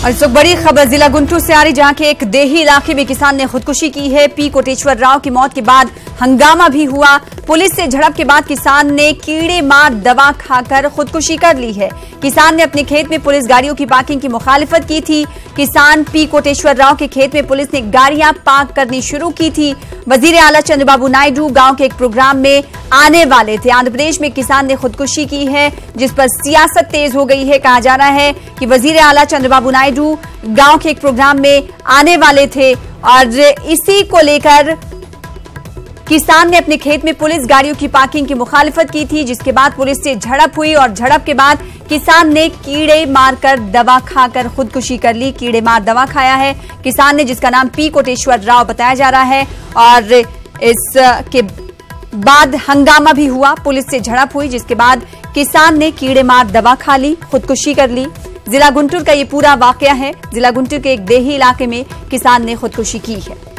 और इस वक्त बड़ी खबर जिला गुंटूर से आ रही, जहां के एक देही इलाके में किसान ने खुदकुशी की है। पी कोटेश्वर राव की मौत के बाद हंगामा भी हुआ। पुलिस से झड़प के बाद किसान ने कीड़े मार दवा खाकर खुदकुशी कर ली है। किसान ने अपने खेत में पुलिस गाड़ियों की पार्किंग की मुखालिफत की थी। किसान पी कोटेश्वर राव के खेत में पुलिस ने गाड़ियां पार्क करनी शुरू की थी। वजीर आला चंद्रबाबू नायडू गांव के एक प्रोग्राम में आने वाले थे। आंध्र प्रदेश में किसान ने खुदकुशी की है, जिस पर सियासत तेज हो गई है। कहा जा रहा है कि वजीर आला चंद्रबाबू नायडू गांव के एक प्रोग्राम में आने वाले थे और इसी को लेकर किसान ने अपने खेत में पुलिस गाड़ियों की पार्किंग की मुखालिफत की थी, जिसके बाद पुलिस से झड़प हुई और झड़प के बाद किसान ने कीड़े मारकर दवा खाकर खुदकुशी कर ली। कीड़े मार दवा खाया है किसान ने, जिसका नाम पी कोटेश्वर राव बताया जा रहा है। और इसके बाद हंगामा भी हुआ, पुलिस से झड़प हुई, जिसके बाद किसान ने कीड़े मार दवा खा ली, खुदकुशी कर ली। जिला गुंटूर का ये पूरा वाकया है। जिला गुंटूर के एक देही इलाके में किसान ने खुदकुशी की है।